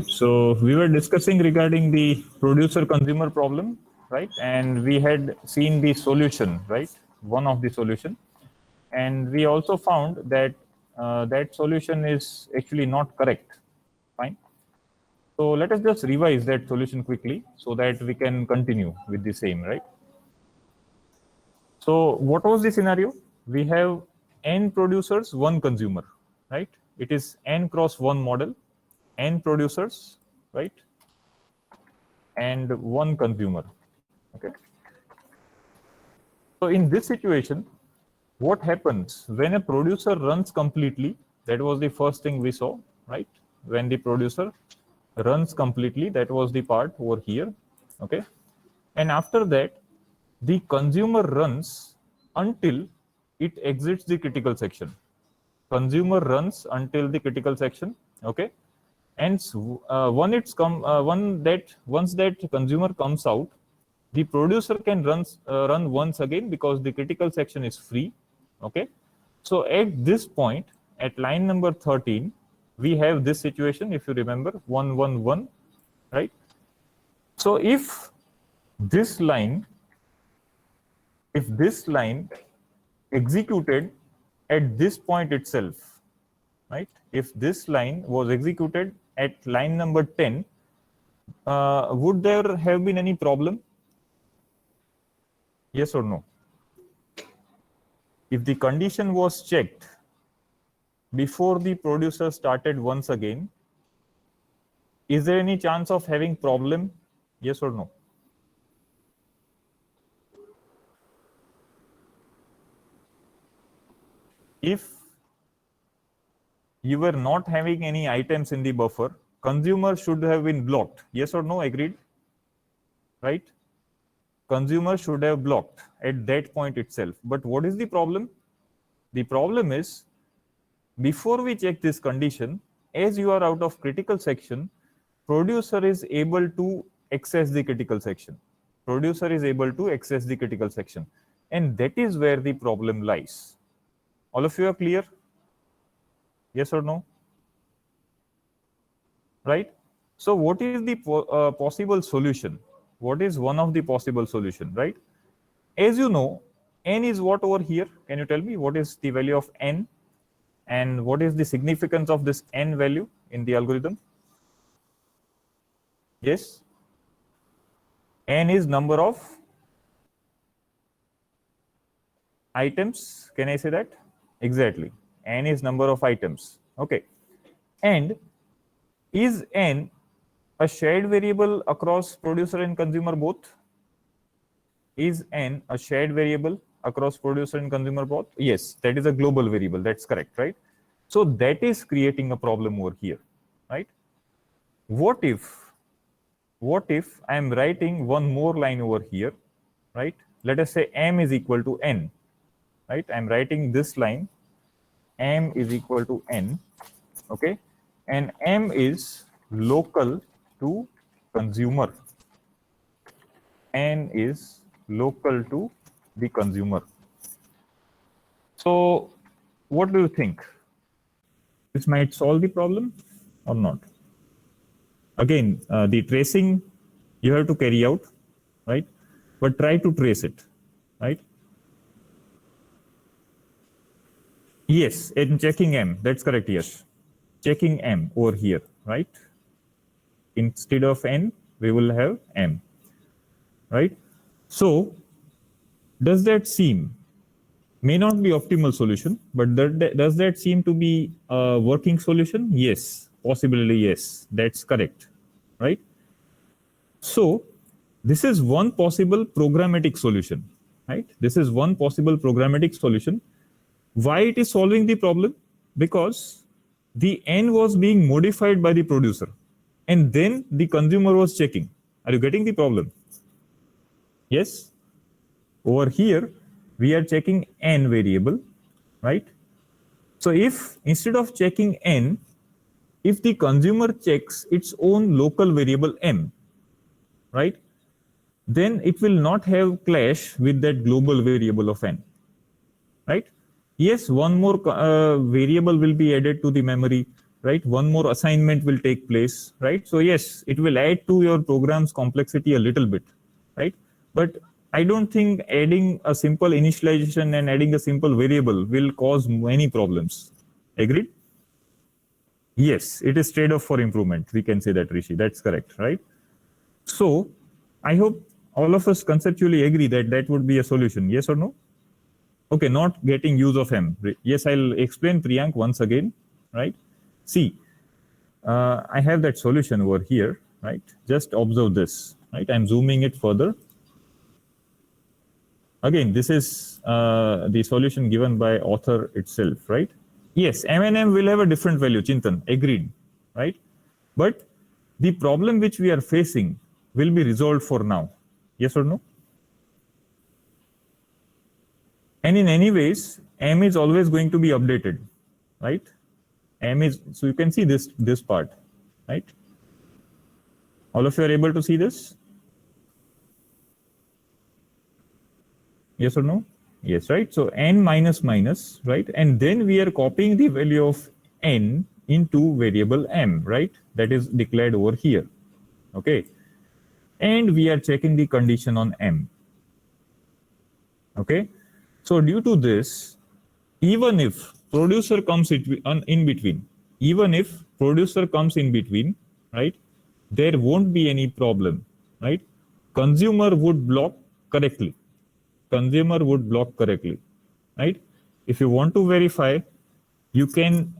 So we were discussing regarding the producer-consumer problem, right? And we had seen the solution, right? One of the solution, and we also found that that solution is actually not correct. Fine. So let us just revise that solution quickly so that we can continue with the same, right? So what was the scenario? We have n producers, one consumer, right? It is n cross one model, n producers, right? And one consumer. Okay. So in this situation, what happens when a producer runs completely? That was the first thing we saw, right? When the producer runs completely, that was the part over here. Okay. And after that, the consumer runs until it exits the critical section. Consumer runs until the critical section. Okay. And once that consumer comes out, the producer can run once again because the critical section is free. Okay. So at this point, at line number 13, we have this situation, if you remember, 111, right? So if this line executed at this point itself, right? If this line was executed at line number 10, would there have been any problem? Yes or no? If the condition was checked before the producer started once again, is there any chance of having problem? Yes or no? If you were not having any items in the buffer, consumer should have been blocked. Yes or no? Agreed? Right? Consumer should have blocked at that point itself. But what is the problem? The problem is, before we check this condition, as you are out of critical section, producer is able to access the critical section. Producer is able to access the critical section. And that is where the problem lies. All of you are clear? Yes or no? Right? So what is the possible solution? What is one of the possible solution, right? As you know, n is what over here? Can you tell me what is the value of n? And what is the significance of this n value in the algorithm? Yes? N is number of items. Can I say that? Exactly. N is number of items. Okay. And is n a shared variable across producer and consumer both? Is n a shared variable across producer and consumer both? Yes, that is a global variable. That's correct, right? So that is creating a problem over here, right? What if I am writing one more line over here, right? Let us say m is equal to n, right? I am writing this line, m is equal to n, okay? And m is local to consumer. N is local to the consumer. So what do you think? This might solve the problem or not? Again, the tracing you have to carry out, right? But try to trace it, right? Yes, in checking m, that's correct, yes. Checking m over here, right? Instead of n, we will have m, right? So does that seem, may not be optimal solution, but does that seem to be a working solution? Yes, possibly yes, that's correct, right? So this is one possible programmatic solution, right? This is one possible programmatic solution. Why it is solving the problem? Because the n was being modified by the producer and then the consumer was checking. Are you getting the problem? Yes. Over here, we are checking n variable, right? So if instead of checking n, if the consumer checks its own local variable m, right, then it will not have clash with that global variable of n, right? Yes, one more variable will be added to the memory. right? One more assignment will take place, right? So yes, it will add to your program's complexity a little bit, right? But I don't think adding a simple initialization and adding a simple variable will cause many problems. Agreed? Yes, it is trade-off for improvement. We can say that, Rishi. That's correct, right? So I hope all of us conceptually agree that that would be a solution. Yes or no? Okay, not getting use of M. Yes, I'll explain, Priyank, once again, right? See, I have that solution over here, right? Just observe this, right? I'm zooming it further. Again, this is the solution given by author itself, right? Yes, M and M will have a different value, Chintan, agreed, right? But the problem which we are facing will be resolved for now. Yes or no? And in any ways, M is always going to be updated, right? M is, so you can see this part, right? All of you are able to see this? Yes or no? Yes, right? So n minus minus, right? And then we are copying the value of n into variable m, right? That is declared over here, okay? And we are checking the condition on m, okay? So due to this, even if producer comes in between, even if producer comes in between, right, there won't be any problem, right? Consumer would block correctly. Consumer would block correctly, right? If you want to verify, you can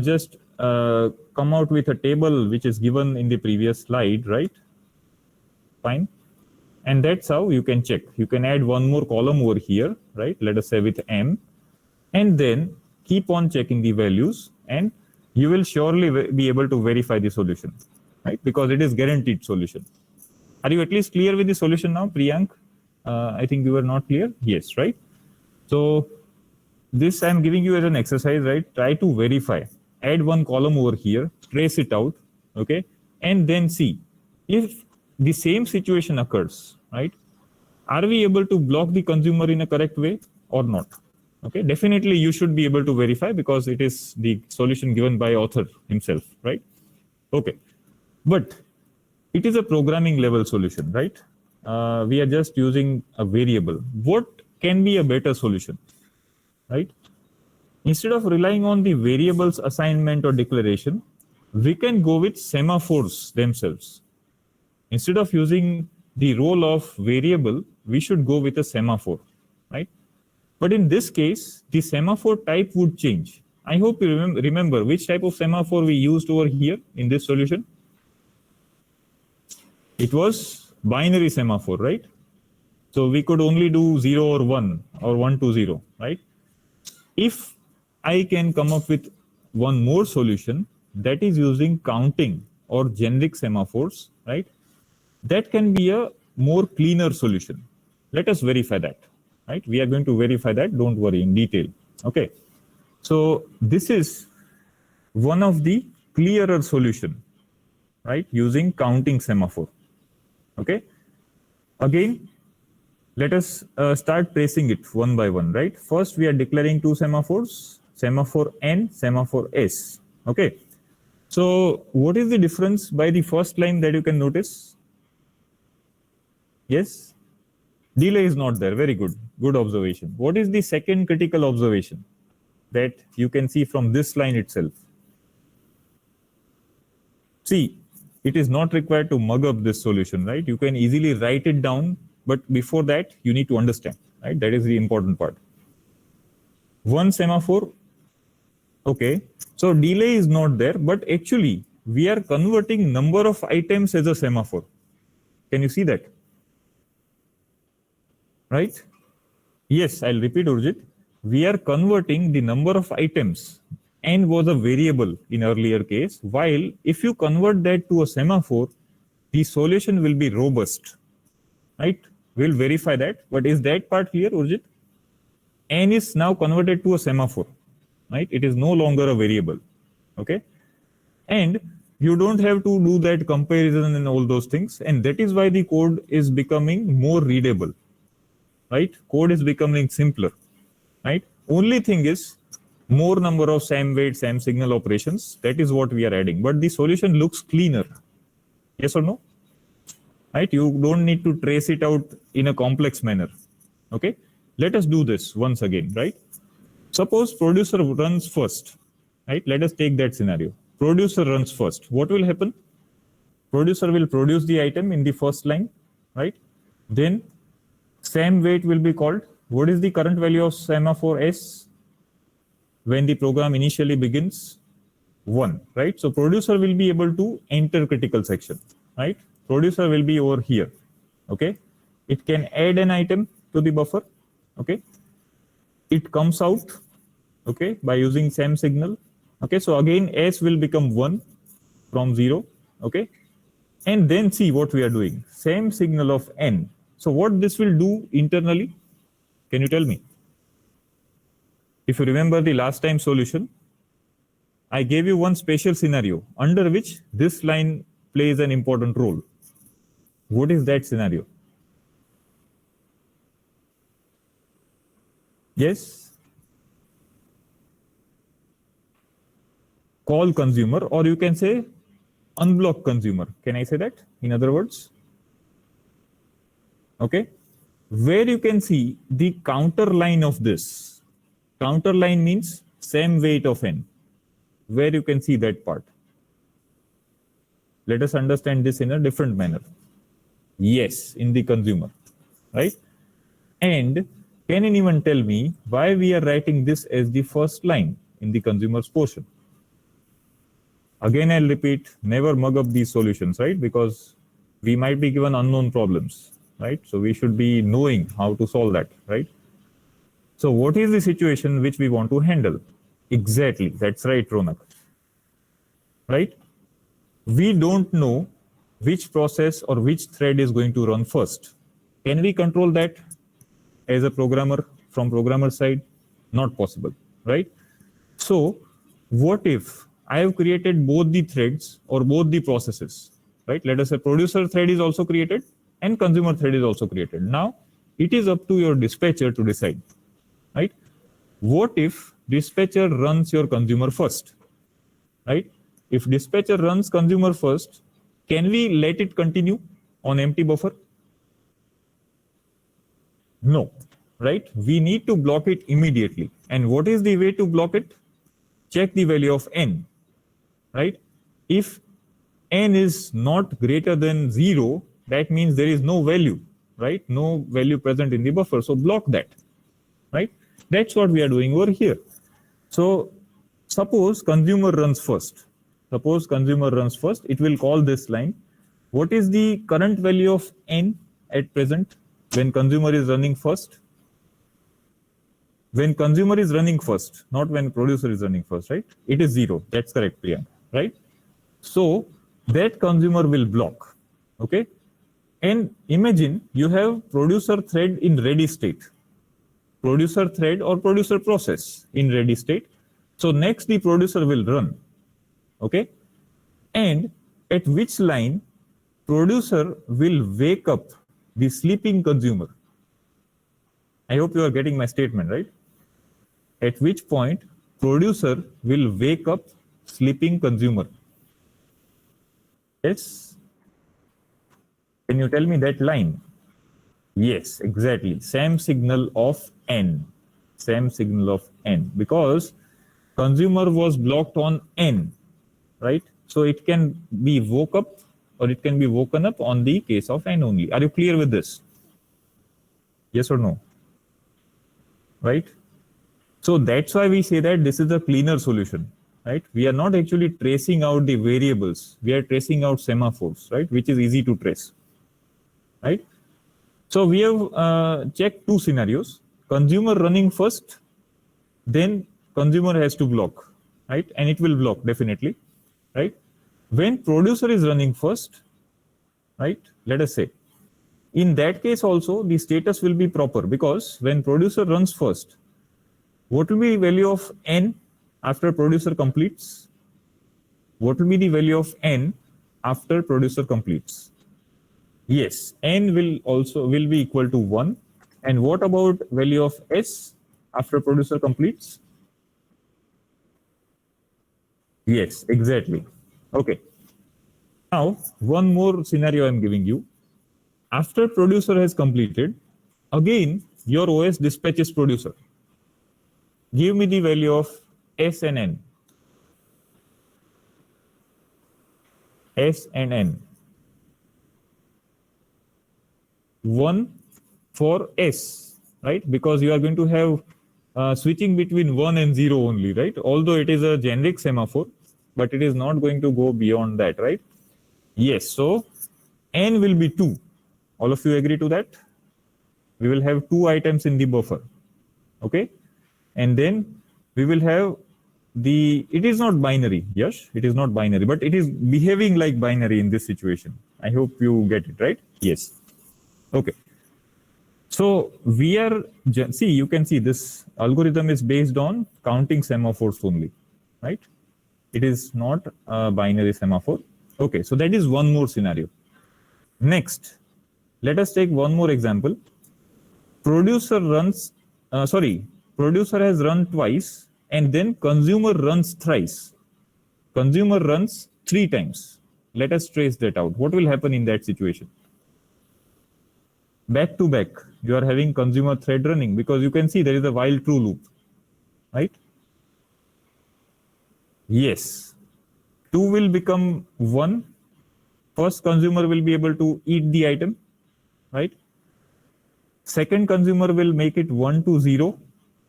just come out with a table which is given in the previous slide, right? Fine. And that's how you can check. You can add one more column over here, right? Let us say with M, and then keep on checking the values, and you will surely be able to verify the solution, right? Because it is guaranteed solution. Are you at least clear with the solution now, Priyank? I think you were not clear. Yes, right? So this I'm giving you as an exercise, right? Try to verify. Add one column over here, trace it out, okay? And then see if the same situation occurs, right? Are we able to block the consumer in a correct way or not? Okay, definitely you should be able to verify because it is the solution given by author himself, right? Okay, but it is a programming level solution, right? We are just using a variable. What can be a better solution, right? Instead of relying on the variables assignment or declaration, we can go with semaphores themselves. Instead of using the role of variable, we should go with a semaphore, right? But in this case, the semaphore type would change. I hope you remember which type of semaphore we used over here in this solution. It was binary semaphore, right? So we could only do 0 or 1 or 1 to 0, right? If I can come up with one more solution that is using counting or generic semaphores, right? That can be a more cleaner solution. Let us verify that, right? We are going to verify that, don't worry, in detail, okay? So this is one of the clearer solution, right? Using counting semaphore, okay? Again, let us start tracing it one by one, right? First, we are declaring two semaphores, semaphore N, semaphore S, okay? So what is the difference by the first line that you can notice? Yes? Delay is not there. Very good. Good observation. What is the second critical observation that you can see from this line itself? See, it is not required to mug up this solution, right? You can easily write it down, but before that, you need to understand, right? That is the important part. One semaphore, okay. So delay is not there, but actually we are converting number of items as a semaphore. Can you see that? Right? Yes, I'll repeat, Urjit. We are converting the number of items. N was a variable in earlier case, while if you convert that to a semaphore, the solution will be robust, right? We'll verify that, but is that part clear, Urjit? N is now converted to a semaphore, right? It is no longer a variable, okay? And you don't have to do that comparison and all those things, and that is why the code is becoming more readable, right? Code is becoming simpler, right? Only thing is, more number of same weight, same signal operations. That is what we are adding. But the solution looks cleaner. Yes or no? Right? You don't need to trace it out in a complex manner. Okay? Let us do this once again, right? Suppose producer runs first, right? Let us take that scenario. Producer runs first. What will happen? Producer will produce the item in the first line, right? Then same weight will be called. What is the current value of semaphore S when the program initially begins? 1, right? So producer will be able to enter critical section, right? Producer will be over here, okay? It can add an item to the buffer, okay? It comes out, okay, by using same signal, okay? So again, S will become 1 from 0, okay? And then see what we are doing. Same signal of N. So what this will do internally? Can you tell me? If you remember the last time solution, I gave you one special scenario under which this line plays an important role. What is that scenario? Yes? Call consumer, or you can say unblock consumer. Can I say that in other words? Okay. Where you can see the counter line of this. Counter line means same weight of N. Where you can see that part. Let us understand this in a different manner. Yes, in the consumer, right? And can anyone tell me why we are writing this as the first line in the consumer's portion? Again, I'll repeat, never mug up these solutions, right? Because we might be given unknown problems, right? So we should be knowing how to solve that, right? So what is the situation which we want to handle? Exactly, that's right, Ronak, right? We don't know which process or which thread is going to run first. Can we control that as a programmer from programmer side? Not possible, right? So what if I have created both the threads or both the processes, right? Let us say producer thread is also created and consumer thread is also created. Now it is up to your dispatcher to decide, right? What if dispatcher runs your consumer first, right? If dispatcher runs consumer first, can we let it continue on empty buffer? No, right? We need to block it immediately. And what is the way to block it? Check the value of N, right? If N is not greater than 0, that means there is no value, right? No value present in the buffer. So block that, right? That's what we are doing over here. So suppose consumer runs first. Suppose consumer runs first, it will call this line. What is the current value of N at present when consumer is running first? When consumer is running first, not when producer is running first, right? It is 0. That's correct, Priyank, right? So that consumer will block, okay? And imagine you have producer thread in ready state. Producer thread or producer process in ready state. So next the producer will run, okay? And at which line producer will wake up the sleeping consumer? I hope you are getting my statement, right? At which point producer will wake up sleeping consumer. Yes? Can you tell me that line? Yes, exactly. Same signal of N. Same signal of N. Because consumer was blocked on N, right? So it can be woke up or it can be woken up on the case of N only. Are you clear with this? Yes or no? Right? So that's why we say that this is a cleaner solution, right? We are not actually tracing out the variables. We are tracing out semaphores, right? Which is easy to trace, right? So we have checked two scenarios. Consumer running first, then consumer has to block, right? And it will block definitely, right? When producer is running first, right? Let us say, in that case also the status will be proper because when producer runs first, what will be the value of N after producer completes? What will be the value of N after producer completes? Yes, N will be equal to 1. And what about value of S after producer completes? Yes, exactly. Okay. Now, one more scenario I'm giving you. After producer has completed, again, your OS dispatches producer. Give me the value of S and N. S and N. 1 for S, right? Because you are going to have switching between 1 and 0 only, right? Although it is a generic semaphore, but it is not going to go beyond that, right? Yes, so N will be 2. All of you agree to that? We will have 2 items in the buffer, okay? And then we will have it is not binary, yes, it is not binary, but it is behaving like binary in this situation. I hope you get it, right? Yes. Okay. So we are, see, you can see this algorithm is based on counting semaphores only, right? It is not a binary semaphore. Okay, so that is one more scenario. Next, let us take one more example. Producer has run twice and then consumer runs thrice. Consumer runs 3 times. Let us trace that out. What will happen in that situation? Back to back, you are having consumer thread running because you can see there is a while true loop, right? Yes. 2 will become 1. First consumer will be able to eat the item, right? Second consumer will make it 1 to 0,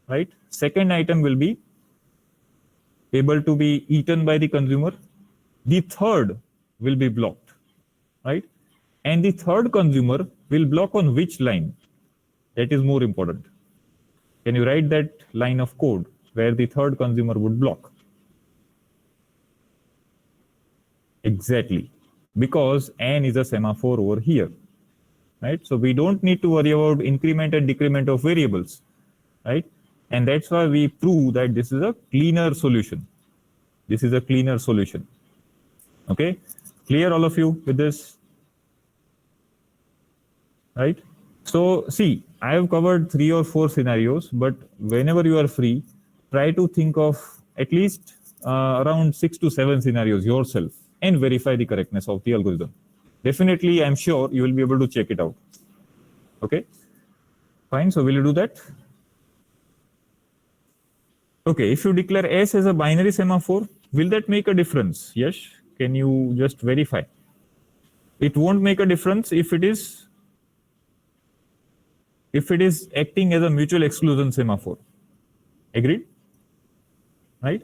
right? Second item will be able to be eaten by the consumer. The third will be blocked, right? And the third consumer will block on which line? That is more important. Can you write that line of code where the third consumer would block? Exactly, because N is a semaphore over here, right? So we don't need to worry about increment and decrement of variables, right? And that's why we prove that this is a cleaner solution. This is a cleaner solution. Okay, clear all of you with this? Right? So see, I have covered 3 or 4 scenarios, but whenever you are free, try to think of at least around 6 to 7 scenarios yourself and verify the correctness of the algorithm. Definitely, I'm sure you will be able to check it out. Okay, fine. So will you do that? Okay, if you declare S as a binary semaphore, will that make a difference? Yes. Can you just verify? It won't make a difference if it is acting as a mutual exclusion semaphore. Agreed? Right?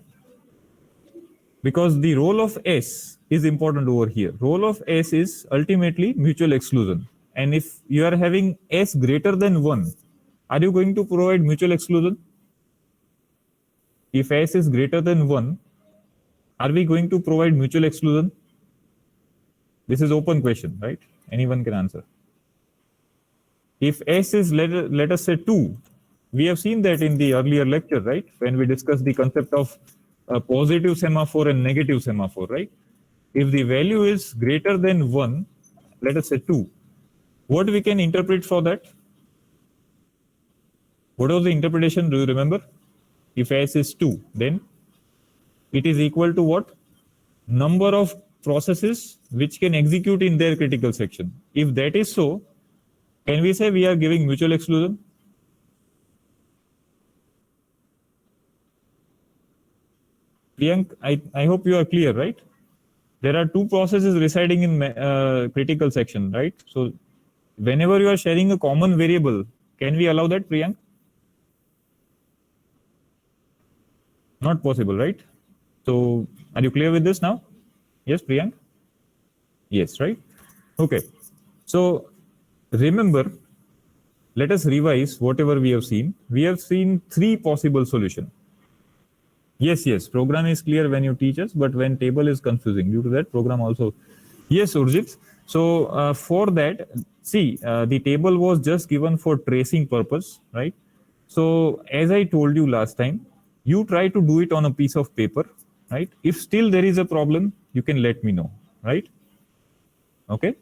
Because the role of S is important over here. Role of S is ultimately mutual exclusion. And if you are having S greater than 1, are you going to provide mutual exclusion? If S is greater than 1, are we going to provide mutual exclusion? This is open question, right? Anyone can answer. If S is, let us say 2, we have seen that in the earlier lecture, right? When we discussed the concept of a positive semaphore and negative semaphore, right? If the value is greater than 1, let us say 2, what we can interpret for that? What was the interpretation? Do you remember? If S is 2, then it is equal to what? Number of processes which can execute in their critical section. If that is so, can we say we are giving mutual exclusion? Priyank, I hope you are clear, right? There are 2 processes residing in critical section, right? So whenever you are sharing a common variable, can we allow that, Priyank? Not possible, right? So are you clear with this now? Yes, Priyank? Yes, right? Okay. So remember, let us revise whatever we have seen. We have seen 3 possible solutions. Yes, program is clear when you teach us, but when table is confusing, due to that program also. Yes, Urjit. So for that, see, the table was just given for tracing purpose, right? So as I told you last time, you try to do it on a piece of paper, right? If still there is a problem, you can let me know, right? Okay.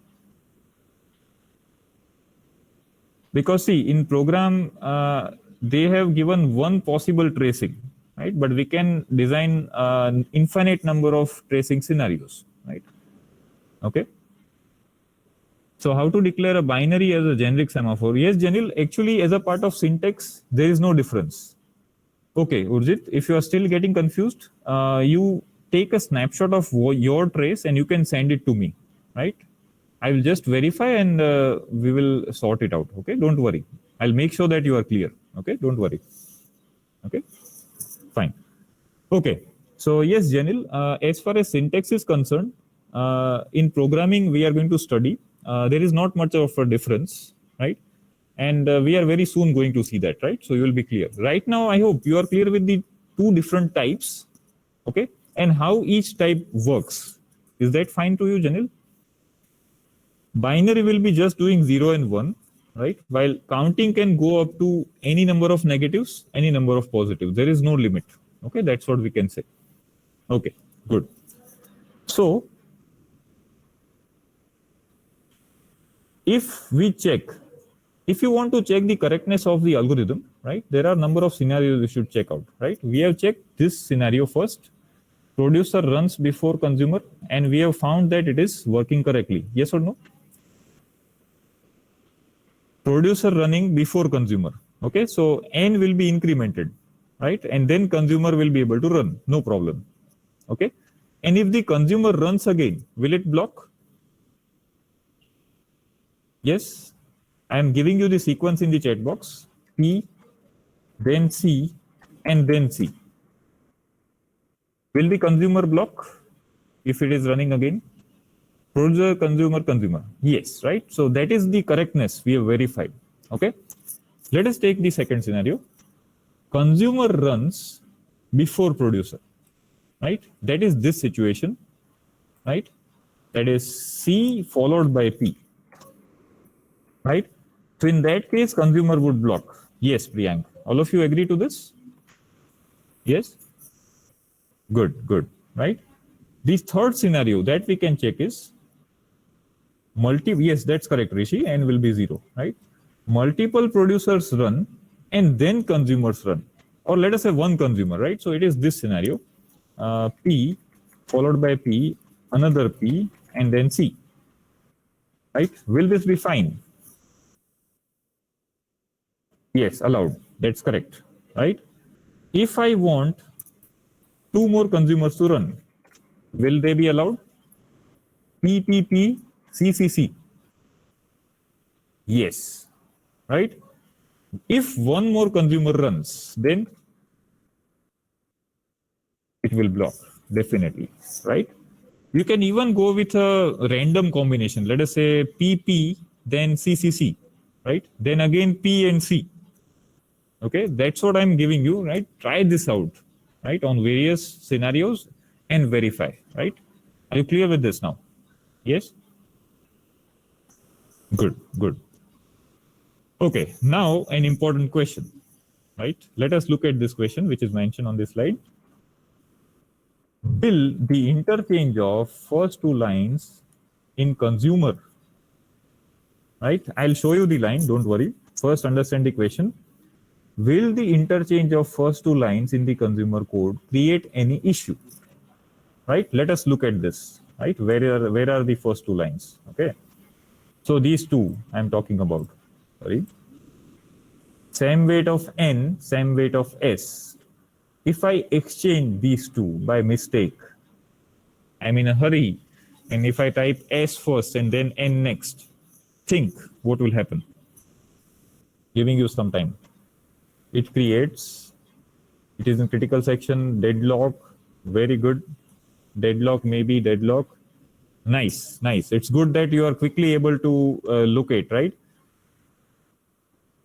Because see, in program, they have given one possible tracing, right? But we can design an infinite number of tracing scenarios, right? Okay. So how to declare a binary as a generic semaphore? Yes, Janil, actually as a part of syntax, there is no difference. Okay, Urjit, if you are still getting confused, you take a snapshot of your trace and you can send it to me, right? I will just verify and we will sort it out. Okay, don't worry. I'll make sure that you are clear. Okay, don't worry. Okay, fine. Okay, so yes, Janil, as far as syntax is concerned, in programming we are going to study. There is not much of a difference, right? And we are very soon going to see that, right? So you will be clear. Right now, I hope you are clear with the two different types, okay, and how each type works. Is that fine to you, Janil? Binary will be just doing 0 and 1, right? While counting can go up to any number of negatives, any number of positives. There is no limit. Okay, that's what we can say. Okay, good. So, if we check, if you want to check the correctness of the algorithm, right, there are a number of scenarios you should check out, right? We have checked this scenario first. Producer runs before consumer, and we have found that it is working correctly. Yes or no? Producer running before consumer. Okay, so n will be incremented, right? And then consumer will be able to run, no problem. Okay, and if the consumer runs again, will it block? Yes, I am giving you the sequence in the chat box. P, then C, and then C. Will the consumer block if it is running again? Producer, consumer, consumer. Yes, right? So that is the correctness we have verified. Okay. Let us take the second scenario. Consumer runs before producer, right? That is this situation, right? That is C followed by P, right? So in that case, consumer would block. Yes, Priyank. All of you agree to this? Yes? Good, good, right? The third scenario that we can check is yes, that's correct, Rishi, and will be 0, right? Multiple producers run and then consumers run, or let us say one consumer, right? So it is this scenario, P followed by P, another P, and then C, right? Will this be fine? Yes, allowed. That's correct, right? If I want 2 more consumers to run, will they be allowed? PPP, CCC. Yes, right? If one more consumer runs, then it will block, definitely, right? You can even go with a random combination. Let us say PP, then CCC, right? Then again P and C. Okay, that's what I'm giving you, right? Try this out, right? On various scenarios and verify, right? Are you clear with this now? Yes? Good, good. Okay, now an important question, right? Let us look at this question, which is mentioned on this slide. Will the interchange of first 2 lines in consumer, right? I'll show you the line, don't worry. First, understand the question. Will the interchange of first 2 lines in the consumer code create any issue? Right? Let us look at this, right? Where are the first 2 lines? Okay. So these 2 I'm talking about, sorry. Same weight of N, same weight of S. If I exchange these 2 by mistake, I'm in a hurry, and if I type S first and then N next, think what will happen. Giving you some time. It creates, it is in critical section, deadlock, very good. Deadlock, maybe deadlock. Nice, nice. It's good that you are quickly able to locate, right?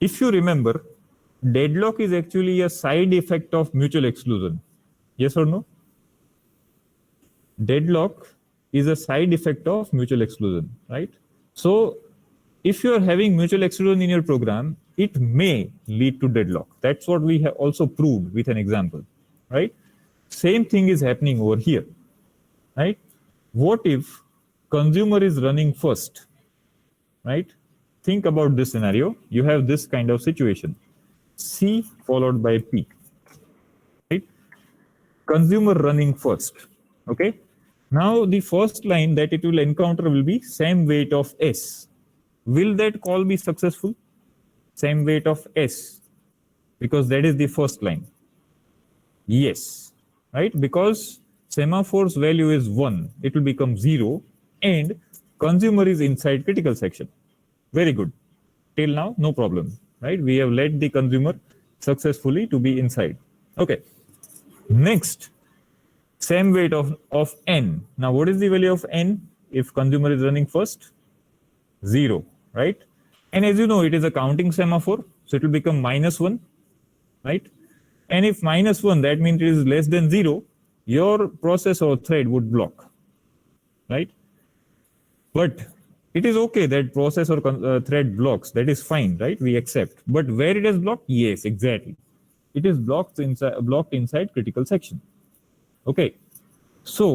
If you remember, deadlock is actually a side effect of mutual exclusion. Yes or no? Deadlock is a side effect of mutual exclusion, right? So if you are having mutual exclusion in your program, it may lead to deadlock. That's what we have also proved with an example, right? Same thing is happening over here, right? What if consumer is running first, right? Think about this scenario. You have this kind of situation, C followed by P, right? consumer running first. Okay. Now the first line that it will encounter will be same weight of S. Will that call be successful? Same weight of S, because that is the first line. Yes, right? Because semaphore's value is 1, it will become 0, and consumer is inside critical section. Very good. Till now, no problem, right? We have led the consumer successfully to be inside. Okay. Next, same weight of N. Now, what is the value of N if consumer is running first? 0, right? And as you know, it is a counting semaphore, so it will become -1, right? And if -1, that means it is less than 0, your process or thread would block, right? But it is okay that process or thread blocks, that is fine, right? We accept. But where it is blocked? Yes, exactly. It is blocked inside critical section. Okay. So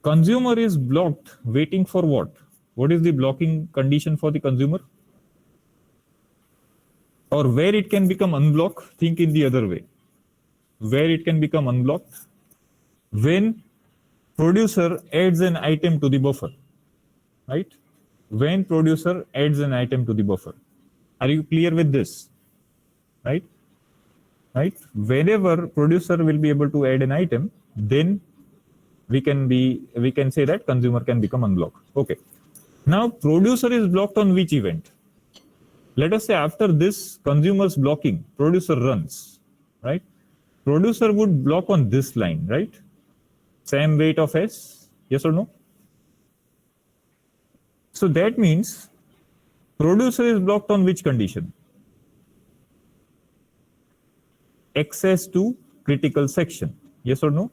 consumer is blocked waiting for what? What is the blocking condition for the consumer? Or where it can become unblocked? Think in the other way. Where it can become unblocked? When producer adds an item to the buffer, right? When producer adds an item to the buffer. Are you clear with this? Right? Right? Whenever producer will be able to add an item, then we can say that consumer can become unblocked. Okay. Now producer is blocked on which event? Let us say after this consumer's blocking, producer runs, right? Producer would block on this line, right? Same weight of S, yes or no? So that means producer is blocked on which condition? Access to critical section, yes or no?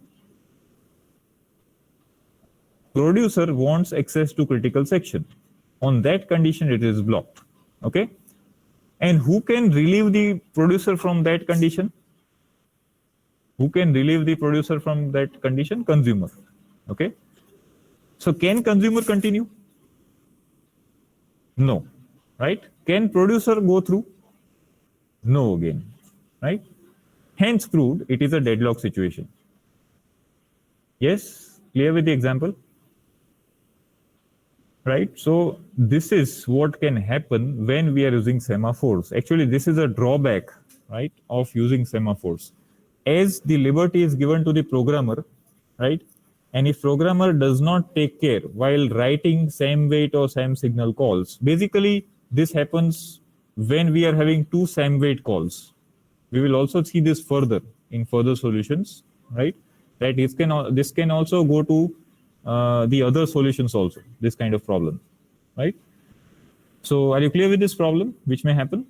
Producer wants access to critical section. On that condition, it is blocked, okay? And who can relieve the producer from that condition? Who can relieve the producer from that condition? Consumer, okay? So can consumer continue? No, right? Can producer go through? No again, right? Hence proved it is a deadlock situation. Yes, clear with the example? Right? So this is what can happen when we are using semaphores. Actually, this is a drawback, right, of using semaphores. As the liberty is given to the programmer, right? And if programmer does not take care while writing same weight or same signal calls, basically this happens when we are having two same weight calls. We will also see this further in further solutions, right? That this can also go to the other solutions also, this kind of problem, right? So are you clear with this problem which may happen?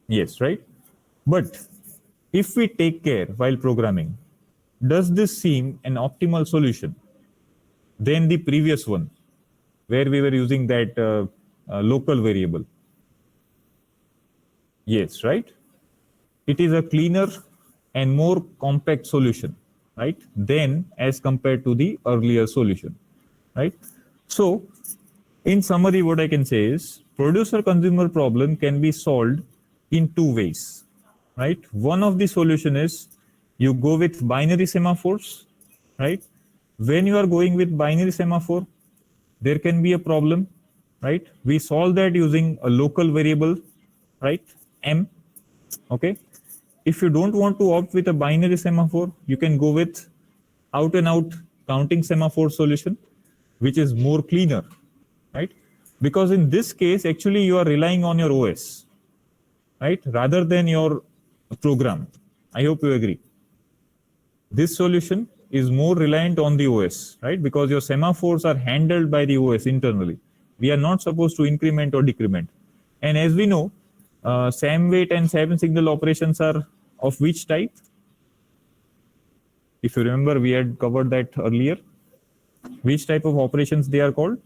Yes, right? But if we take care while programming, does this seem an optimal solution than the previous one where we were using that local variable? Yes, right? It is a cleaner and more compact solution, right, then as compared to the earlier solution, right? So in summary, what I can say is producer consumer problem can be solved in two ways, right? One of the solution is you go with binary semaphores, right? When you are going with binary semaphore, there can be a problem, right? We solve that using a local variable, right, M, okay? If you don't want to opt with a binary semaphore, you can go with out and out counting semaphore solution, which is more cleaner, right? Because in this case, actually you are relying on your OS, right, rather than your program. I hope you agree. This solution is more reliant on the OS, right? Because your semaphores are handled by the OS internally. We are not supposed to increment or decrement. And as we know, same weight and same signal operations are of which type? If you remember, we had covered that earlier. Which type of operations they are called?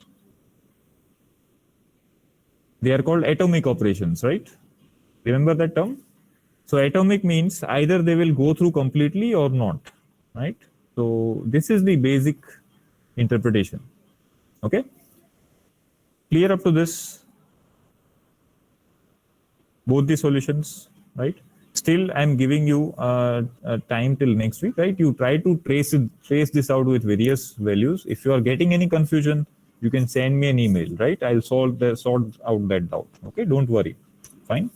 They are called atomic operations, right? Remember that term? So atomic means either they will go through completely or not, right? So this is the basic interpretation. Okay? Clear up to this? Both the solutions, right? Still, I'm giving you time till next week, right? You try to trace this out with various values. If you are getting any confusion, you can send me an email, right? I'll sort out that doubt. Okay, don't worry. Fine.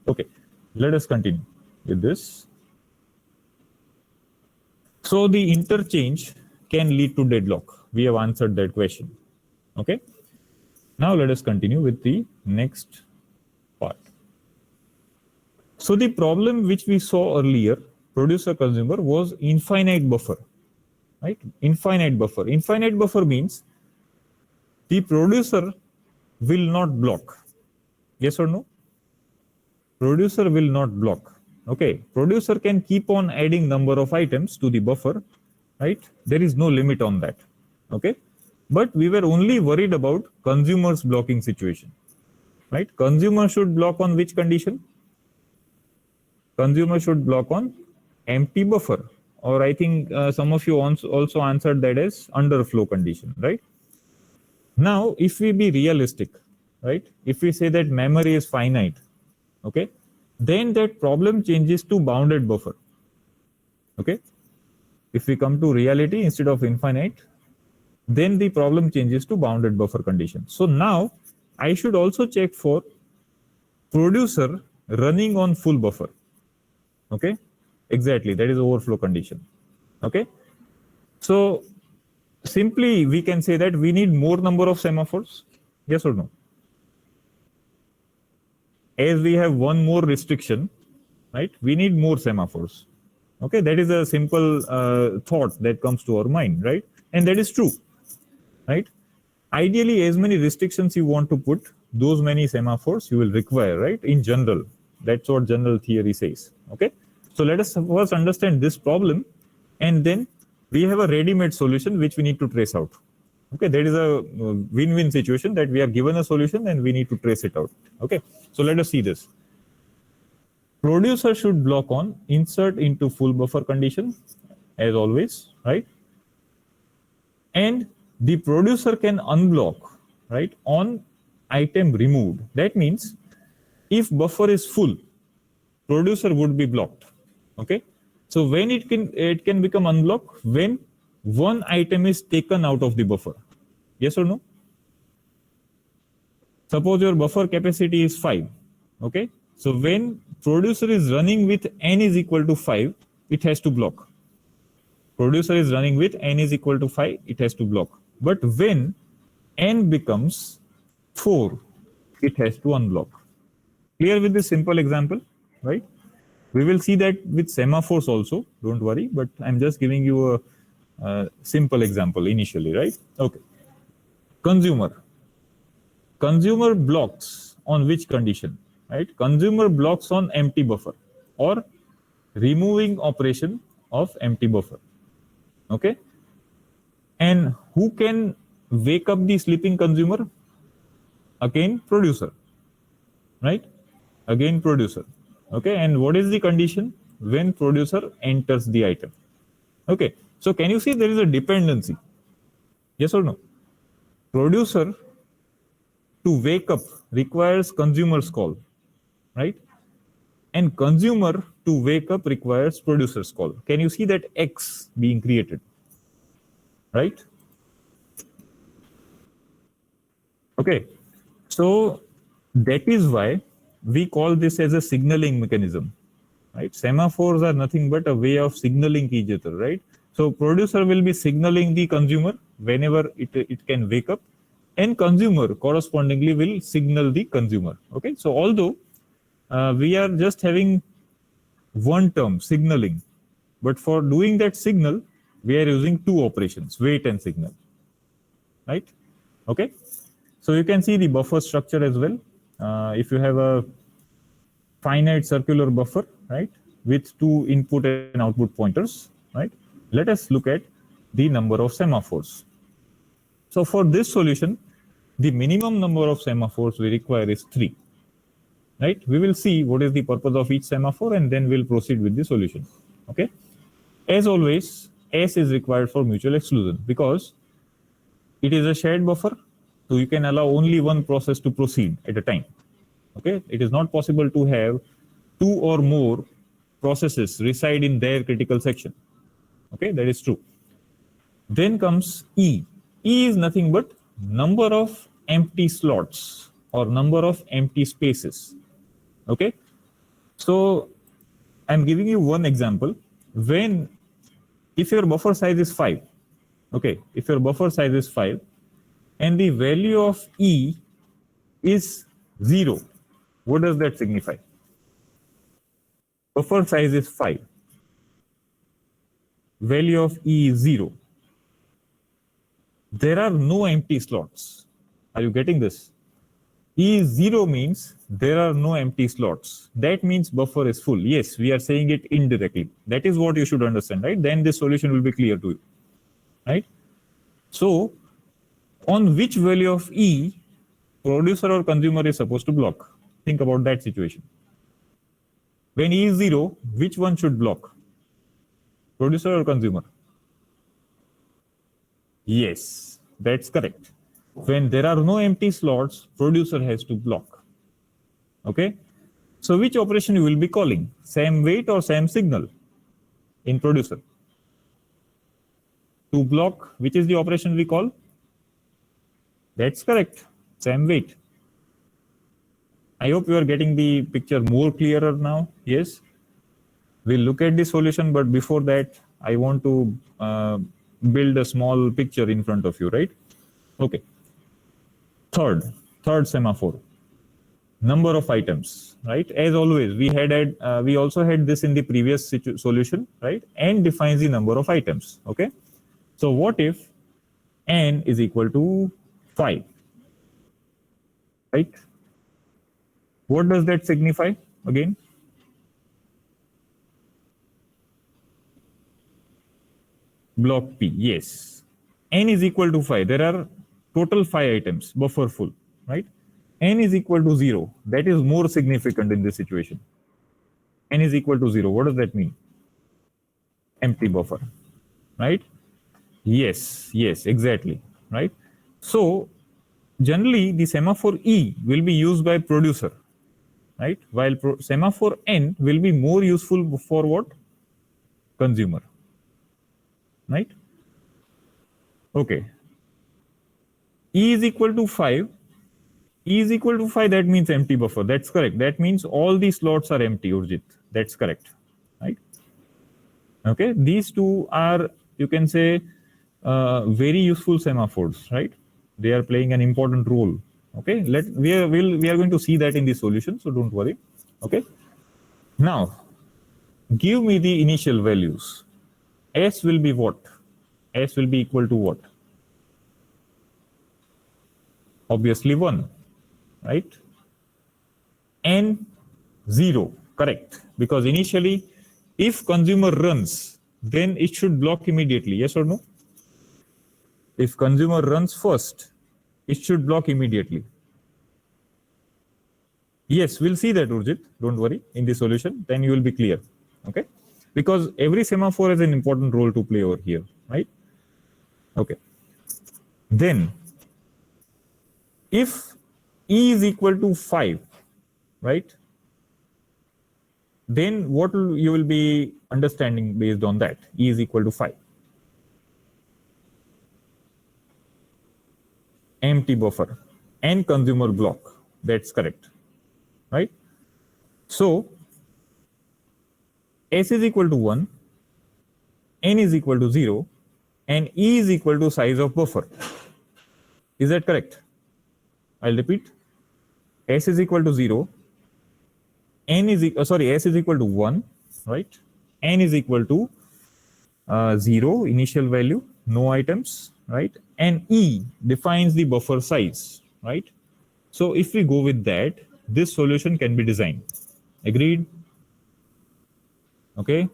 Okay, let us continue with this. So the interchange can lead to deadlock. We have answered that question. Okay. Now let us continue with the next part. So the problem which we saw earlier, producer consumer, was infinite buffer, right? Infinite buffer. Infinite buffer means the producer will not block. Yes or no? Producer will not block. Okay. Producer can keep on adding number of items to the buffer, right? There is no limit on that. Okay. But we were only worried about consumer's blocking situation, right? Consumer should block on which condition? Consumer should block on empty buffer, or I think some of you also answered that as underflow condition, right? Now, if we be realistic, right? If we say that memory is finite, okay, then that problem changes to bounded buffer. Okay. If we come to reality instead of infinite, then the problem changes to bounded buffer condition. So now I should also check for producer running on full buffer. Okay. Exactly. That is overflow condition. Okay. So simply we can say that we need more number of semaphores. Yes or no? As we have one more restriction, right? We need more semaphores. Okay. That is a simple thought that comes to our mind, right? And that is true. Right? Ideally, as many restrictions you want to put, those many semaphores you will require, right? In general, that's what general theory says. Okay. So let us first understand this problem, and then we have a ready-made solution which we need to trace out. Okay. That is a win-win situation that we are given a solution and we need to trace it out. Okay. So let us see this. Producer should block on insert into full buffer condition, as always, right? And the producer can unblock, right, on item removed. That means if buffer is full, producer would be blocked. Okay. So when it can become unblocked when one item is taken out of the buffer. Yes or no? Suppose your buffer capacity is 5. Okay. So when producer is running with n is equal to 5, it has to block. Producer is running with n is equal to 5, it has to block. But when n becomes 4, it has to unblock. Clear with this simple example, right? We will see that with semaphores also, don't worry, but I'm just giving you a simple example initially, right? Okay. Consumer blocks on which condition, right? Consumer blocks on empty buffer or removing operation of empty buffer. Okay. And who can wake up the sleeping consumer? Again, producer, right? Again, producer. Okay. And what is the condition? When producer enters the item. Okay. So can you see there is a dependency? Yes or no? Producer to wake up requires consumer's call, right? And consumer to wake up requires producer's call. Can you see that X being created? Right? Okay. So that is why we call this as a signaling mechanism, right? Semaphores are nothing but a way of signaling each other, right? So producer will be signaling the consumer whenever it can wake up, and consumer correspondingly will signal the consumer. Okay. So although we are just having one term, signaling, but for doing that signal, we are using two operations, wait and signal, right? Okay. So you can see the buffer structure as well. If you have a finite circular buffer, right, with two input and output pointers, right? Let us look at the number of semaphores. So for this solution, the minimum number of semaphores we require is 3, right? We will see what is the purpose of each semaphore and then we'll proceed with the solution. Okay. As always, S is required for mutual exclusion because it is a shared buffer. So you can allow only one process to proceed at a time. Okay. It is not possible to have 2 or more processes reside in their critical section. Okay, that is true. Then comes E. E is nothing but number of empty slots or number of empty spaces. Okay, so I'm giving you one example. If your buffer size is 5, okay, if your buffer size is 5 and the value of E is 0, what does that signify? Buffer size is 5. Value of E is 0. There are no empty slots. Are you getting this? E is 0 means there are no empty slots. That means buffer is full. Yes, we are saying it indirectly. That is what you should understand, right? Then this solution will be clear to you, right? So, on which value of E, producer or consumer is supposed to block? Think about that situation. When E is 0, which one should block? Producer or consumer? Yes, that's correct. When there are no empty slots, producer has to block. Okay? So which operation you will be calling? Same wait or same signal in producer? To block, which is the operation we call? That's correct. Same wait. I hope you are getting the picture more clearer now. Yes. We'll look at the solution, but before that, I want to build a small picture in front of you, right? Okay. Third semaphore. Number of items, right? As always, we also had this in the previous solution, right? N defines the number of items. Okay. So what if N is equal to 5, right? What does that signify again? Block P, yes. N is equal to 5. There are total 5 items, buffer full, right? N is equal to 0. That is more significant in this situation. N is equal to 0. What does that mean? Empty buffer, right? Yes, exactly, right? So generally the semaphore E will be used by producer, right? While semaphore N will be more useful for what? Consumer, right? Okay. E is equal to 5. E is equal to 5, that means empty buffer. That's correct. That means all these slots are empty, Urjit. That's correct, right? Okay. These two are, you can say, very useful semaphores, right? They are playing an important role. Okay. We are going to see that in the solution, so don't worry. Okay. Now, give me the initial values. S will be what? S will be equal to what? Obviously 1, right? N 0, correct. Because initially, if consumer runs, then it should block immediately, yes or no? If consumer runs first, it should block immediately. Yes, we'll see that, Urjit. Don't worry. In the solution, then you will be clear. Okay? Because every semaphore has an important role to play over here, right? Okay. Then, if E is equal to 5, right? Then what you will be understanding based on that? E is equal to 5. Empty buffer and consumer block. That's correct, right? So S is equal to 1, N is equal to 0, and E is equal to size of buffer. Is that correct? I'll repeat. S is equal to 0, S is equal to 1, right? N is equal to 0, initial value, no items, right? And E defines the buffer size, right? So if we go with that, this solution can be designed. Agreed? Okay.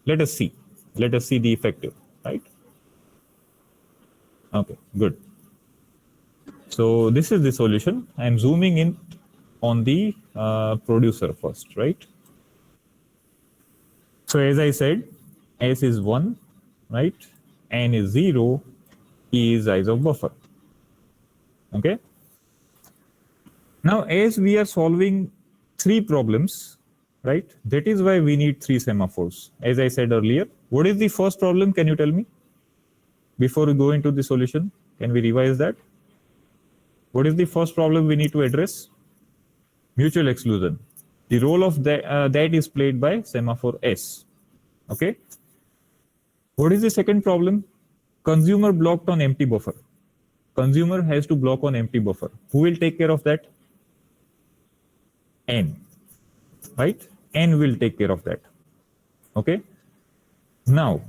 Let us see the effective, right? Okay, good. So this is the solution. I'm zooming in on the producer first, right? So as I said, S is 1, right? N is 0, E is size of buffer. Okay. Now, as we are solving 3 problems, right? That is why we need 3 semaphores. As I said earlier, what is the first problem? Can you tell me? Before we go into the solution, can we revise that? What is the first problem we need to address? Mutual exclusion. The role of that is played by semaphore S. Okay. What is the second problem? Consumer blocked on empty buffer. Consumer has to block on empty buffer. Who will take care of that? N. Right? N will take care of that. Okay. Now,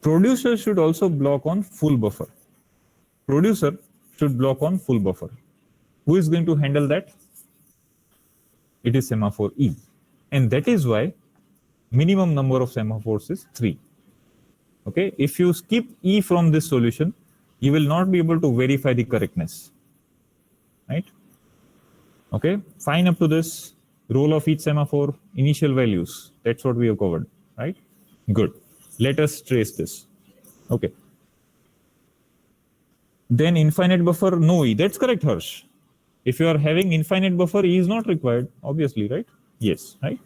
producer should also block on full buffer. Producer should block on full buffer. Who is going to handle that? It is semaphore E. And that is why minimum number of semaphores is 3. Okay, if you skip E from this solution, you will not be able to verify the correctness. Right? Okay, fine up to this. Role of each semaphore, initial values. That's what we have covered. Right? Good. Let us trace this. Okay. Then infinite buffer, no E. That's correct, Harsh. If you are having infinite buffer, E is not required, obviously, right? Yes, right?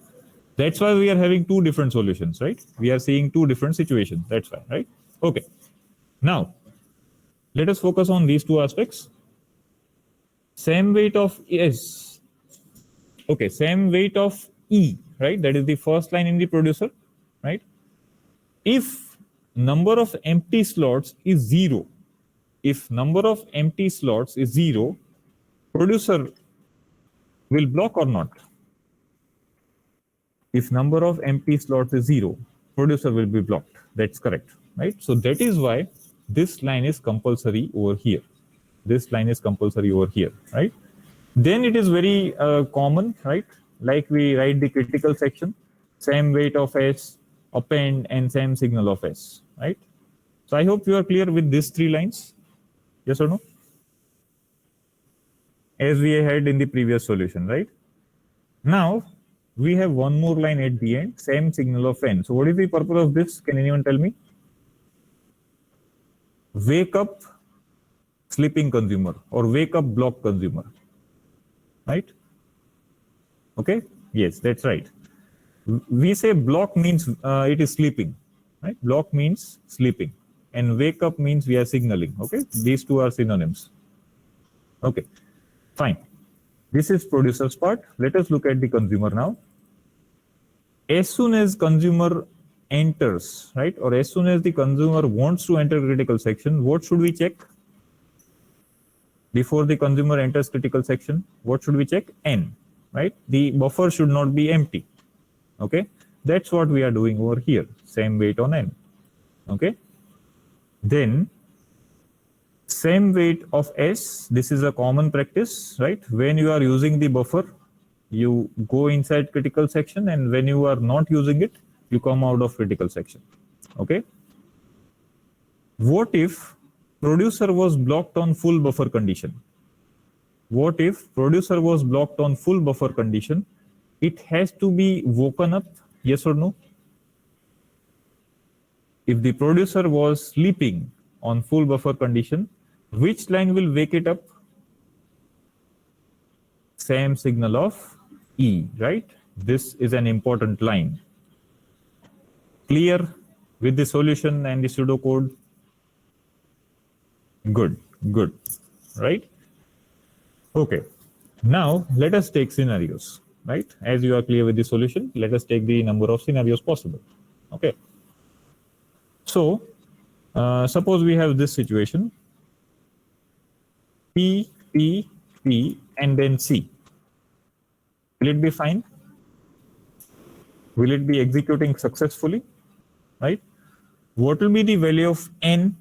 That's why we are having 2 different solutions, right? We are seeing 2 different situations. That's why, right? Okay. Now, let us focus on these 2 aspects. Same weight of S. Okay, same weight of E, right? That is the first line in the producer, right? If number of empty slots is 0, if number of empty slots is 0, producer will block or not? If number of empty slots is 0, producer will be blocked. That's correct, right? So that is why this line is compulsory over here. This line is compulsory over here, right? Then it is very common, right? Like we write the critical section, same weight of S, append, and same signal of S, right? So I hope you are clear with these 3 lines. Yes or no? As we had in the previous solution, right? Now, we have one more line at the end, same signal of N. So what is the purpose of this? Can anyone tell me? Wake up sleeping consumer or wake up block consumer, right? Okay, yes, that's right. We say block means it is sleeping, right? Block means sleeping and wake up means we are signaling, okay? These 2 are synonyms. Okay, fine. This is producer's part. Let us look at the consumer now. As soon as consumer enters, right, or as soon as the consumer wants to enter critical section, what should we check? Before the consumer enters critical section, what should we check? N, right? The buffer should not be empty. Okay, that's what we are doing over here. Same weight on N. Okay, then same weight of S. This is a common practice, right? When you are using the buffer, you go inside critical section, and when you are not using it, you come out of critical section. Okay. What if producer was blocked on full buffer condition? What if producer was blocked on full buffer condition? It has to be woken up, yes or no? If the producer was sleeping on full buffer condition, which line will wake it up? Same signal of E, right? This is an important line. Clear with the solution and the pseudocode? Good, good, right? Okay, now let us take scenarios, right? As you are clear with the solution, let us take the number of scenarios possible. Okay. So, suppose we have this situation, P, P, P, and then C. Will it be fine? Will it be executing successfully, right? What will be the value of N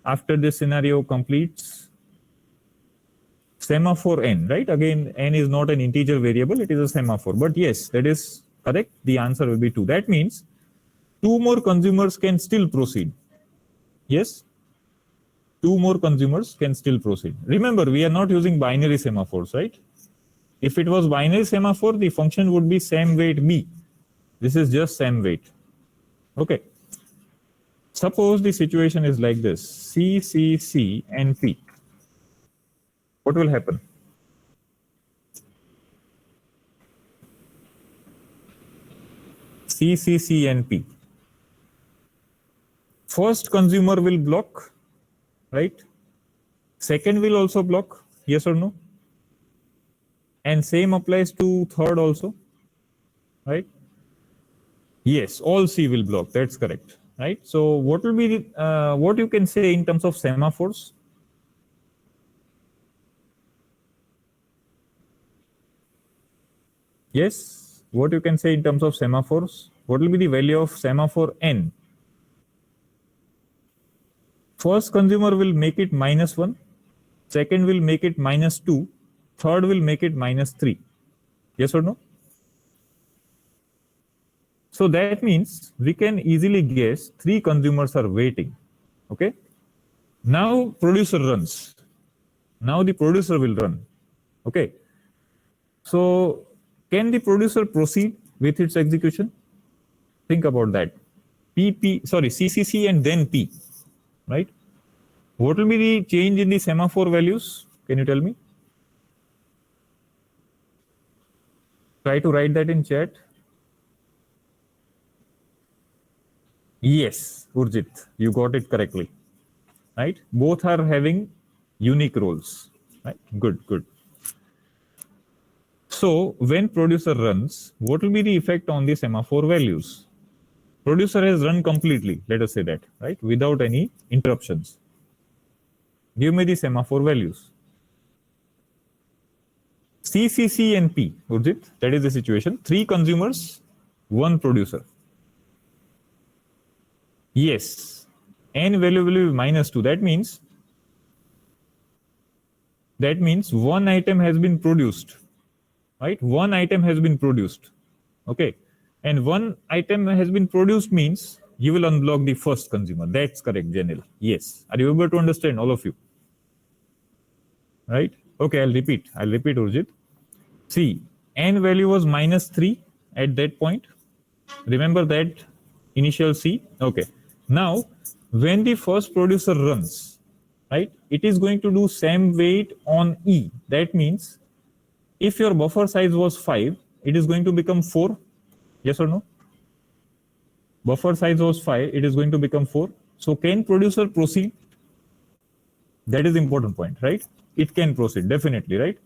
after this scenario completes? Semaphore N, right? Again, N is not an integer variable, it is a semaphore. But yes, that is correct. The answer will be 2. That means 2 more consumers can still proceed. Yes? 2 more consumers can still proceed. Remember, we are not using binary semaphores, right? If it was binary semaphore, the function would be same weight B. This is just same weight. Okay. Suppose the situation is like this, C, C, C, and P. What will happen? C, C, C, and P. First consumer will block, right? Second will also block, yes or no? And same applies to third also, right? Yes, all C will block, that's correct, right? So what will be what you can say in terms of semaphores? Yes, what you can say in terms of semaphores? What will be the value of semaphore N? First consumer will make it -1, second will make it -2, third will make it -3. Yes or no? So that means we can easily guess 3 consumers are waiting. Okay. Now producer runs. Now the producer will run. Okay. So can the producer proceed with its execution? Think about that. CCC and then P, right? What will be the change in the semaphore values? Can you tell me? Try to write that in chat. Yes, Urjit, you got it correctly, right? Both are having unique roles, right? Good, good. So when producer runs, what will be the effect on the semaphore values? Producer has run completely, let us say that, right? Without any interruptions. Give me the semaphore values. C, C, C, and P, Urjit, that is the situation. 3 consumers, 1 producer. Yes, N value will be -2. That means one item has been produced, right? One item has been produced. Okay. And one item has been produced means you will unblock the first consumer. That's correct, Janil. Yes. Are you able to understand, all of you? Right? Okay, I'll repeat, Urjit. See, N value was -3 at that point. Remember that initial C? Okay. Now, when the first producer runs, right, it is going to do same weight on E. That means if your buffer size was 5, it is going to become 4. Yes or no? Buffer size was 5, it is going to become 4. So can producer proceed? That is the important point, right? It can proceed, definitely, right?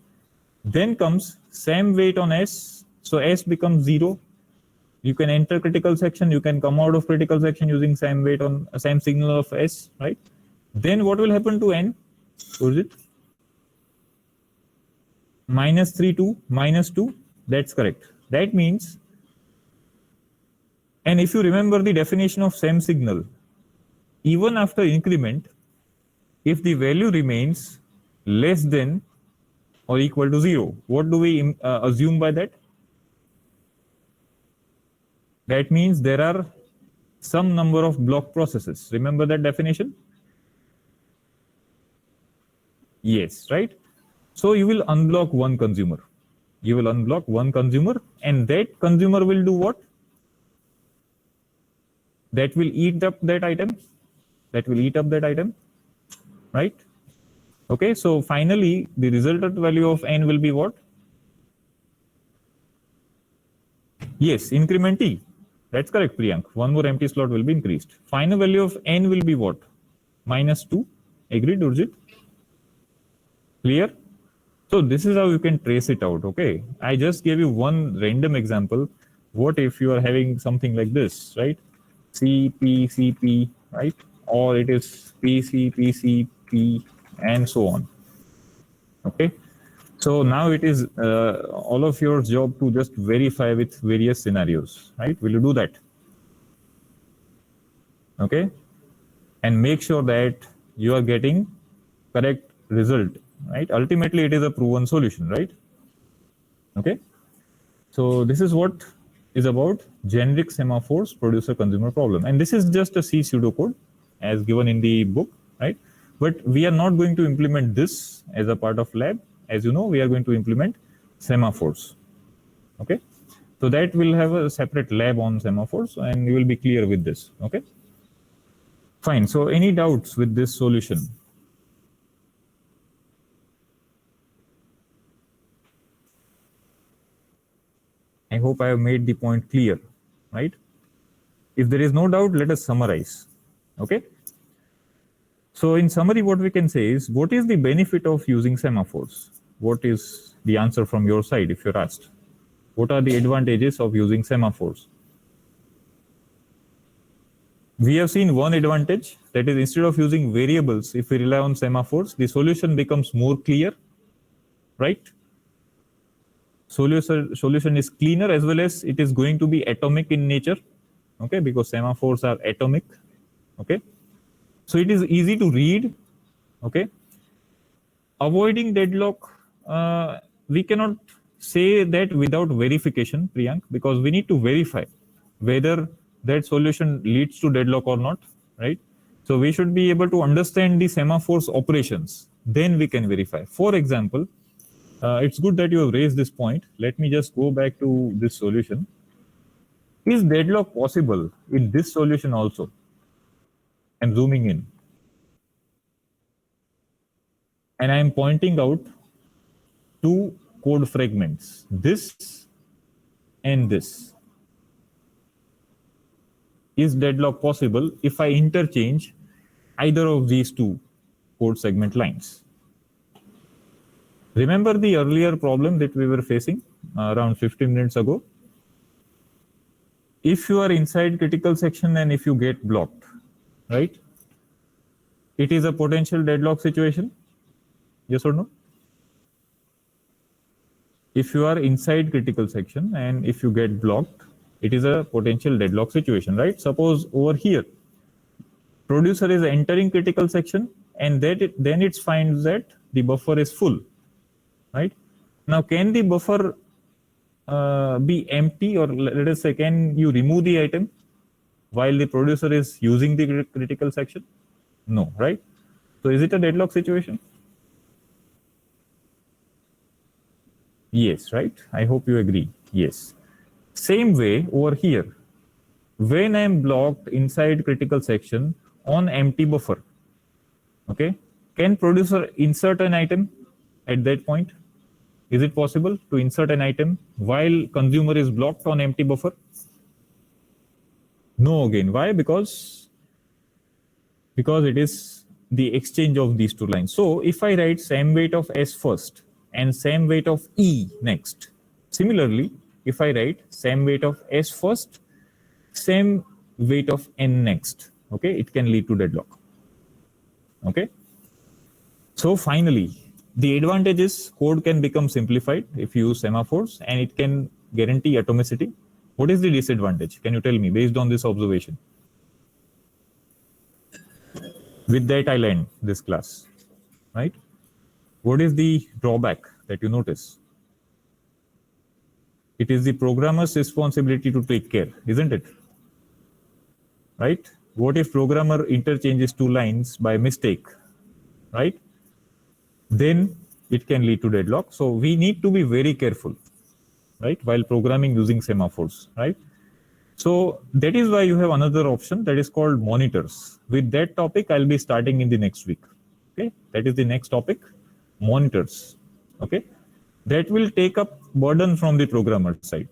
Then comes same weight on S. So S becomes 0. You can enter critical section, you can come out of critical section using same weight on same signal of S, right? Then what will happen to N? What is it? -3 to -2. That's correct. That means, and if you remember the definition of same signal, even after increment, if the value remains less than or equal to 0, what do we assume by that? That means there are some number of block processes. Remember that definition? Yes, right? So you will unblock one consumer. You will unblock one consumer, and that consumer will do what? That will eat up that item. That will eat up that item, right? Okay, so finally, the resultant value of N will be what? Yes, increment T. That's correct, Priyank. One more empty slot will be increased. Final value of N will be what? -2. Agreed, Urjit? Clear? So this is how you can trace it out, okay? I just gave you one random example. What if you are having something like this, right? CP, CP, right? Or it is PC, PC, P, and so on, okay? So now it is all of your job to just verify with various scenarios, right? Will you do that? Okay? And make sure that you are getting correct result, right? Ultimately, it is a proven solution, right? Okay? So this is what is about generic semaphores producer consumer problem. And this is just a C pseudocode as given in the book, right? But we are not going to implement this as a part of lab. As you know, we are going to implement semaphores. Okay, so that will have a separate lab on semaphores, and you will be clear with this. Okay, fine. So any doubts with this solution? I hope I have made the point clear. right? If there is no doubt, let us summarize. Okay. So in summary, what we can say is, what is the benefit of using semaphores? What is the answer from your side if you're asked? What are the advantages of using semaphores? We have seen one advantage, that is, instead of using variables, if we rely on semaphores, the solution becomes more clear, right? Solution is cleaner, as well as it is going to be atomic in nature, okay, because semaphores are atomic, okay. So it is easy to read, okay. Avoiding deadlock, we cannot say that without verification, Priyank, because we need to verify whether that solution leads to deadlock or not, right? So we should be able to understand the semaphore's operations, then we can verify. For example, it's good that you have raised this point. Let me just go back to this solution. Is deadlock possible in this solution also? I'm zooming in. And I'm pointing out two code fragments, this and this. Is deadlock possible if I interchange either of these two code segment lines? Remember the earlier problem that we were facing around 15 minutes ago? If you are inside critical section and if you get blocked, right? It is a potential deadlock situation. Yes or no? If you are inside critical section and if you get blocked, it is a potential deadlock situation, right? Suppose over here, producer is entering critical section and then it finds that the buffer is full, right? Now, can the buffer be empty, or let us say, can you remove the item while the producer is using the critical section? No, right? So is it a deadlock situation? Yes, right? I hope you agree. Yes. Same way over here, when I'm blocked inside critical section on empty buffer, okay, can producer insert an item at that point? Is it possible to insert an item while consumer is blocked on empty buffer? No again. Why? Because it is the exchange of these two lines. So if I write same weight of S first and same weight of E next, similarly, if I write same weight of S first, same weight of N next, okay, it can lead to deadlock. Okay. So finally, the advantage is code can become simplified if you use semaphores, and it can guarantee atomicity. What is the disadvantage? Can you tell me based on this observation? With that, I'll end this class, right? What is the drawback that you notice? It is the programmer's responsibility to take care, isn't it? Right? What if programmer interchanges two lines by mistake, right? Then it can lead to deadlock. So we need to be very careful, right, while programming using semaphores, right? So that is why you have another option that is called monitors. With that topic, I'll be starting in the next week. Okay, that is the next topic, monitors. Okay, that will take up burden from the programmer side.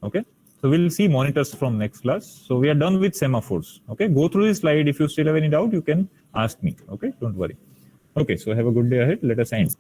Okay, so we'll see monitors from next class. So we are done with semaphores. Okay, go through this slide. If you still have any doubt, you can ask me. Okay, don't worry. Okay, so have a good day ahead. Let us end.